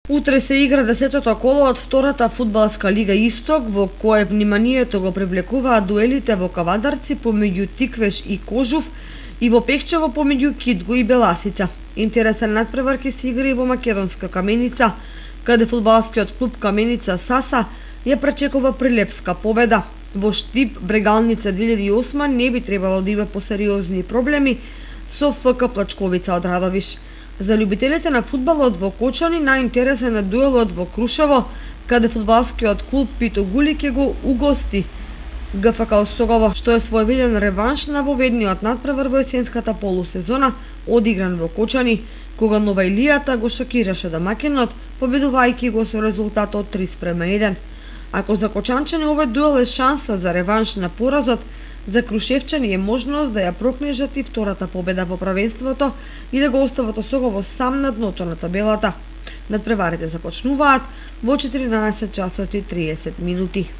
Утре се игра 10-то коло од втората фудбалска лига Исток, во кое вниманието го привлекуваат дуелите во Кавадарци помеѓу Тиквеш и Кожув и во Пехчево помеѓу Кидго и Беласица. Интересен надпревар ќе се игра и во македонска Каменица, каде фудбалскиот клуб Каменица Саса ја пречекува прилепска победа. Во Штип Брегалница 2008 не би требало да има посериозни проблеми со ФК Плачковица од Радовиш. За љубителите на фудбалот во Кочани најинтересен е дуелот во Крушево, каде фудбалскиот клуб Пито Гули ќе го угости ГФК Осогово, што е своевиден реванш на воведниот надпревар во есенската полусезона, одигран во Кочани, кога Нова Илијата го шокираше домаќинот, победувајќи го со резултат од 3:1. Ако за кочанчани овој дуел е шанса за реванш на поразот, за крушевчани е можност да ја прокнежат и втората победа во правенството и да го остават Осогово сам на дното на табелата. Надпреварите започнуваат во 14 часот и 30 минути.